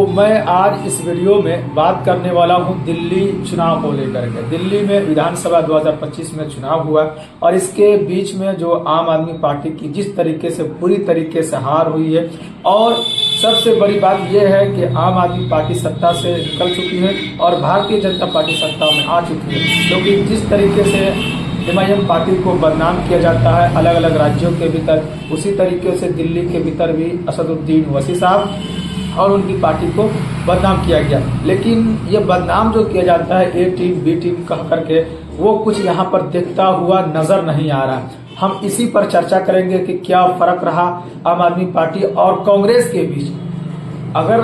मैं आज इस वीडियो में बात करने वाला हूं दिल्ली चुनाव को लेकर के। दिल्ली में विधानसभा 2025 में चुनाव हुआ और इसके बीच में जो आम आदमी पार्टी की जिस तरीके से बुरी तरीके से हार हुई है, और सबसे बड़ी बात यह है कि आम आदमी पार्टी सत्ता से निकल चुकी है और भारतीय जनता पार्टी सत्ता में आ चुकी है। क्योंकि जिस तरीके से एमआईएम पार्टी को बदनाम किया जाता है अलग अलग राज्यों के भीतर, उसी तरीके से दिल्ली के भीतर भी असदुद्दीन ओवैसी साहब और उनकी पार्टी को बदनाम किया गया। लेकिन ये बदनाम जो किया जाता है ए टीम बी टीम कह करके, वो कुछ यहाँ पर दिखता हुआ नजर नहीं आ रहा। हम इसी पर चर्चा करेंगे कि क्या फर्क रहा आम आदमी पार्टी और कांग्रेस के बीच। अगर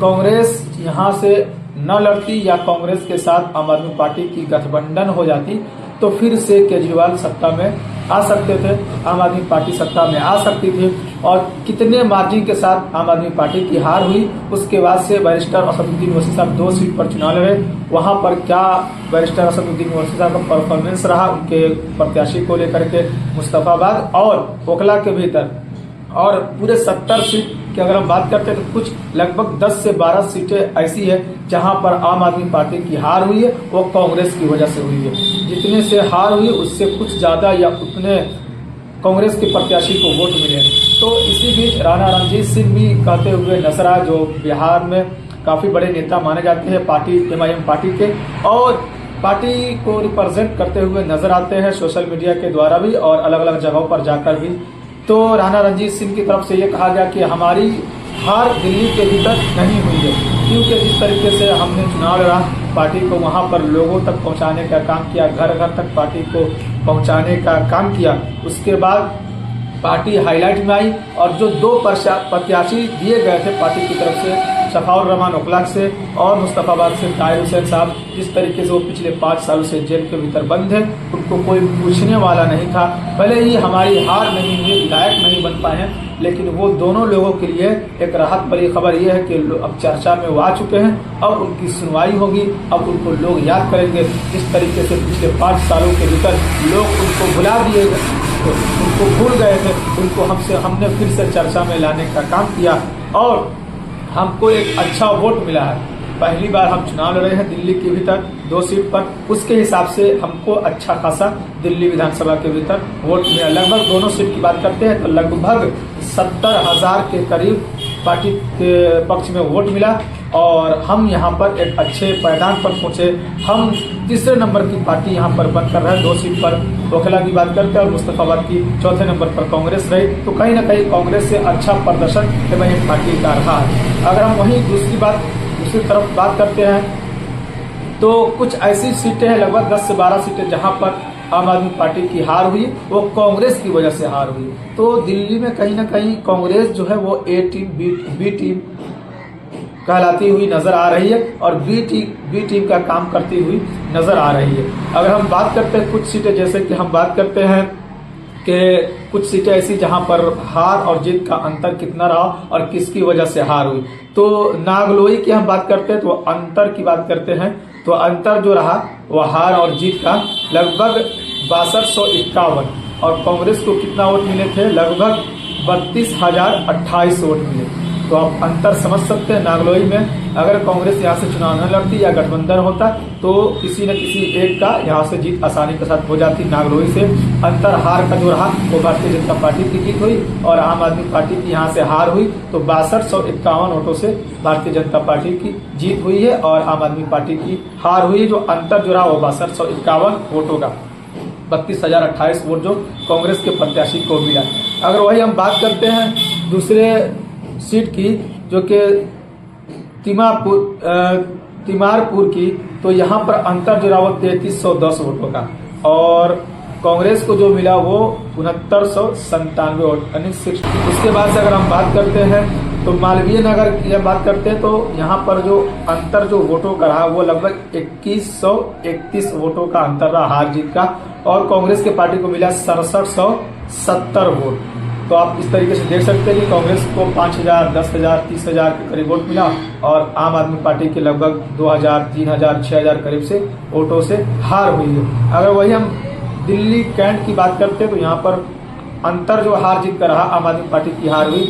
कांग्रेस यहाँ से न लड़ती या कांग्रेस के साथ आम आदमी पार्टी की गठबंधन हो जाती तो फिर से केजरीवाल सत्ता में आ सकते थे, आम आदमी पार्टी सत्ता में आ सकती थी। और कितने मार्जिन के साथ आम आदमी पार्टी की हार हुई, उसके बाद से बैरिस्टर असदुद्दीन ओवैसी साहब 2 सीट पर चुनाव लड़े। वहां पर क्या बैरिस्टर असदुद्दीन ओवैसी साहब का परफॉर्मेंस रहा उनके प्रत्याशी को लेकर के मुस्तफाबाद और ओखला के भीतर, और पूरे 70 सीट की अगर हम बात करते हैं तो कुछ लगभग 10 से 12 सीटें ऐसी है जहां पर आम आदमी पार्टी की हार हुई है, वो कांग्रेस की वजह से हुई है। जितने से हार हुई उससे कुछ ज्यादा या उतने कांग्रेस के प्रत्याशी को वोट मिले। तो इसी बीच राणा रणजीत सिंह भी कहते हुए नजर आए, जो बिहार में काफी बड़े नेता माने जाते हैं पार्टी एमआईएम पार्टी के, और पार्टी को रिप्रेजेंट करते हुए नजर आते हैं सोशल मीडिया के द्वारा भी और अलग अलग जगहों पर जाकर भी। तो राणा रणजीत सिंह की तरफ से ये कहा गया कि हमारी हार दिल्ली के भीतर नहीं हुई है, क्योंकि जिस तरीके से हमने चुनाव लड़ा, पार्टी को वहां पर लोगों तक पहुंचाने का काम किया, घर घर तक पार्टी को पहुंचाने का काम किया। उसके बाद पार्टी हाईलाइट में आई और जो 2 प्रत्याशी दिए गए थे पार्टी की तरफ से, शफाउर रहमान ओखला से और मुस्तफाबाद से ताहिर हुसैन साहब, जिस तरीके से वो पिछले 5 सालों से जेल के भीतर बंद है, उनको कोई पूछने वाला नहीं था। भले ही हमारी हार नहीं हुई, विधायक नहीं बन पाए हैं, लेकिन वो दोनों लोगों के लिए एक राहत भरी खबर ये है कि अब चर्चा में वो आ चुके हैं, अब उनकी सुनवाई होगी, अब उनको लोग याद करेंगे। जिस तरीके से पिछले 5 सालों के भीतर लोग उनको भुला दिए, उनको भूल गए थे, उनको हमने फिर से चर्चा में लाने का काम किया और हमको एक अच्छा वोट मिला है। पहली बार हम चुनाव लड़ रहे हैं दिल्ली के भीतर 2 सीट पर, उसके हिसाब से हमको अच्छा खासा दिल्ली विधानसभा के भीतर वोट मिला। लगभग दोनों सीट की बात करते हैं तो लगभग 70,000 के करीब पार्टी के पक्ष में वोट मिला और हम यहाँ पर एक अच्छे पायदान पर पहुंचे। हम तीसरे नंबर की पार्टी यहाँ पर बन कर रहे हैं 2 सीट पर, ओखला की बात करते हैं, और मुस्तफाबाद की चौथे नंबर पर कांग्रेस रही। तो कहीं ना कहीं कांग्रेस से अच्छा प्रदर्शन एमआईएम पार्टी का रहा है। अगर हम वहीं दूसरी तरफ बात करते हैं तो कुछ ऐसी सीटें हैं, लगभग 10 से 12 सीटें जहां पर आम आदमी पार्टी की हार हुई, वो कांग्रेस की वजह से हार हुई। तो दिल्ली में कहीं ना कहीं कांग्रेस जो है वो ए टीम बी टीम कहलाती हुई नजर आ रही है और बी टीम का काम करती हुई नजर आ रही है। अगर हम बात करते हैं कुछ सीटें, जैसे कि हम बात करते हैं कि कुछ सीटें ऐसी जहां पर हार और जीत का अंतर कितना रहा और किसकी वजह से हार हुई। तो नागलोई की हम बात करते हैं तो अंतर की बात करते हैं तो अंतर जो रहा वो हार और जीत का लगभग 6251, और कांग्रेस को कितना वोट मिले थे, लगभग 32,028 वोट मिले। तो आप अंतर समझ सकते हैं। नागलोई में अगर कांग्रेस यहाँ से चुनाव न लड़ती या गठबंधन होता तो किसी न किसी एक का यहाँ से जीत आसानी के साथ हो जाती। नागलोई से अंतर हार का जो रहा वो भारतीय जनता पार्टी की जीत हुई और आम आदमी पार्टी की यहाँ से हार हुई। तो 6251 वोटों से भारतीय जनता पार्टी की जीत हुई है और आम आदमी पार्टी की हार हुई है। जो अंतर जो रहा वो 6251 वोटों का, 32,028 वोट जो कांग्रेस के प्रत्याशी को मिला। अगर वही हम बात करते हैं दूसरे सीट की, जो कि तिमारपुर की, तो यहाँ पर अंतर जो रहा वो 3310 वोटों का और कांग्रेस को जो मिला वो 6997 वोट, यानी 60। उसके बाद से अगर हम बात करते हैं तो मालवीय नगर की बात करते हैं तो यहाँ पर जो अंतर जो वोटों का रहा वो लगभग 2131 वोटों का अंतर रहा हार जीत का, और कांग्रेस के पार्टी को मिला 6770 वोट। तो आप इस तरीके से देख सकते हैं कि कांग्रेस को 5,000, 10,000, 30,000 के करीब वोट मिला और आम आदमी पार्टी के लगभग 2,000, 3,000, 6,000 करीब से वोटों से हार हुई है। अगर वही हम दिल्ली कैंट की बात करते हैं तो यहाँ पर अंतर जो हार जीत का रहा, आम आदमी पार्टी की हार हुई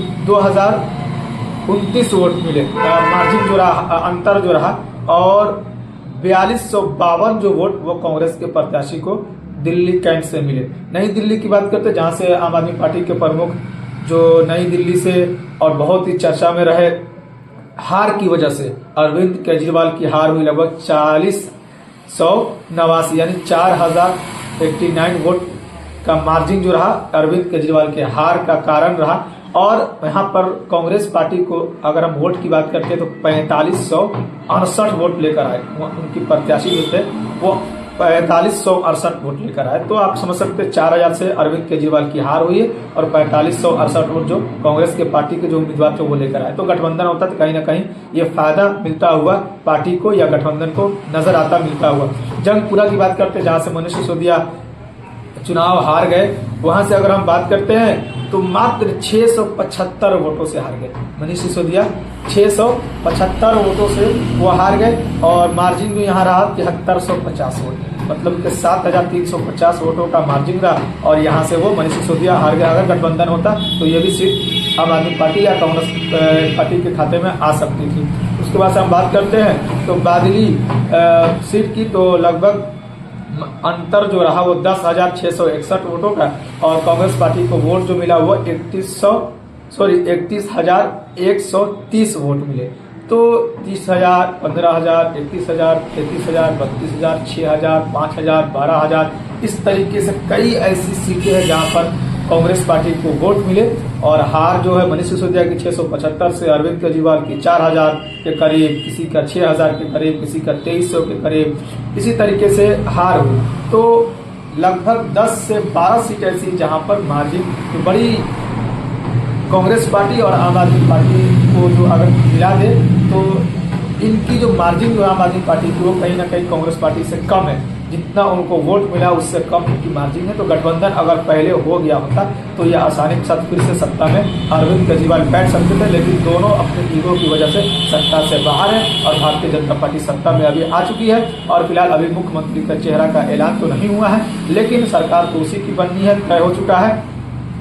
29 वोट मिले, मार्जिन जो रहा, अंतर जो रहा, और 4252 जो वोट वो कांग्रेस के प्रत्याशी को दिल्ली कैंट से मिले। नई दिल्ली की बात करते जहां से आम आदमी पार्टी के प्रमुख जो नई दिल्ली से और बहुत ही चर्चा में रहे हार की वजह से अरविंद केजरीवाल की हार हुई लगभग 40,189 यानी 4089 वोट का मार्जिन जो रहा अरविंद केजरीवाल के हार का कारण रहा। और यहाँ पर कांग्रेस पार्टी को अगर हम वोट की बात करते हैं तो 4568 वोट लेकर आए, उनकी प्रत्याशी जो थे वो 4568 वोट लेकर आए। तो आप समझ सकते हैं 4000 से अरविंद केजरीवाल की हार हुई है और 4568 वोट जो कांग्रेस के पार्टी के जो उम्मीदवार थे वो लेकर आए। तो गठबंधन होता तो कहीं ना कहीं ये फायदा मिलता हुआ पार्टी को या गठबंधन को नजर आता मिलता हुआ। जंगपुरा की बात करते हैं जहां से मनीष सिसोदिया चुनाव हार गए, वहां से अगर हम बात करते हैं तो मात्र 675 वोटों से हार गए मनीष सिसोदिया, 675 वोटों से वो हार गए और मार्जिन भी यहाँ रहा 7350 वोट, मतलब कि 7350 वोटों का मार्जिन रहा और यहाँ से वो मनीष सिसोदिया हार गया। अगर गठबंधन होता तो ये भी सीट आम आदमी पार्टी या कांग्रेस पार्टी के खाते में आ सकती थी। उसके बाद से हम बात करते हैं तो बादली सीट की, तो लगभग अंतर जो रहा वो 10,661 वोटों का और कांग्रेस पार्टी को वोट जो मिला वो 31,130 वोट मिले। तो 30,000, 15,000, 31,000, 33,000, 32,000, 6,000, 5,000, 12,000 इस तरीके से कई ऐसी सीटें हैं जहां पर कांग्रेस पार्टी को वोट मिले और हार जो है मनीष सिसोदिया की 675 से अरविंद केजरीवाल की 4,000 के करीब, किसी का 6,000 के करीब, किसी का 2300 के करीब, इसी तरीके से हार हुई। तो लगभग 10 से 12 सीट ऐसी जहां पर मार्जिन बड़ी कांग्रेस पार्टी और आम आदमी पार्टी को जो अगर मिला दे तो इनकी जो मार्जिन जो आम आदमी पार्टी की वो कहीं ना कहीं कांग्रेस पार्टी से कम है, जितना उनको वोट मिला उससे कम इनकी मार्जिन है। तो गठबंधन अगर पहले हो गया होता तो यह आसानी के साथ फिर से सत्ता में अरविंद केजरीवाल बैठ सकते थे, लेकिन दोनों अपने ईगो की वजह से सत्ता से बाहर है और भारतीय जनता पार्टी सत्ता में अभी आ चुकी है और फिलहाल अभी मुख्यमंत्री का चेहरा का ऐलान तो नहीं हुआ है, लेकिन सरकार तो उसी की बननी है, तय हो चुका है,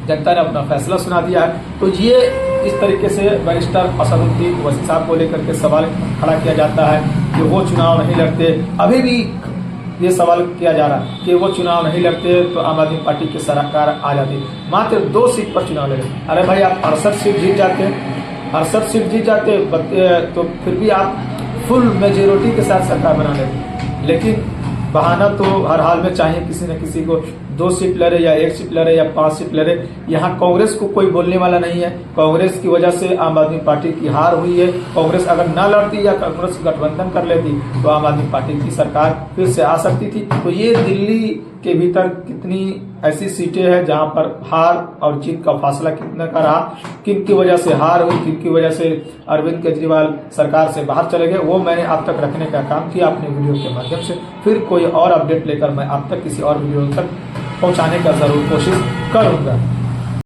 जनता ने अपना फैसला सुना दिया है। तो ये इस तरीके से बैरिस्टर असदुद्दीन ओवैसी साहब को लेकर के सवाल खड़ा किया जाता है कि वो चुनाव नहीं लड़ते। अभी भी ये सवाल किया जा रहा है कि वो चुनाव नहीं लड़ते तो आम आदमी पार्टी की सरकार आ जाती। मात्र 2 सीट पर चुनाव लड़े, अरे भाई आप 68 सीट जीत जाते, 68 सीट जीत जाते तो फिर भी आप फुल मेजोरिटी के साथ सरकार बना लेते, लेकिन बहाना तो हर हाल में चाहिए, किसी न किसी को 2 सीट लड़े या 1 सीट लड़े या 5 सीट लड़े। यहाँ कांग्रेस को कोई बोलने वाला नहीं है, कांग्रेस की वजह से आम आदमी पार्टी की हार हुई है। कांग्रेस अगर ना लड़ती या कांग्रेस गठबंधन कर लेती तो आम आदमी पार्टी की सरकार फिर से आ सकती थी। तो ये दिल्ली के भीतर कितनी ऐसी सीटें हैं जहां पर हार और जीत का फासला कितना का रहा, किन की वजह से हार हुई, किन की वजह से अरविंद केजरीवाल सरकार से बाहर चले गए, वो मैंने आप तक रखने का काम किया अपने वीडियो के माध्यम से। फिर कोई और अपडेट लेकर मैं आप तक किसी और वीडियो तक पहुंचाने का जरूर कोशिश करूंगा।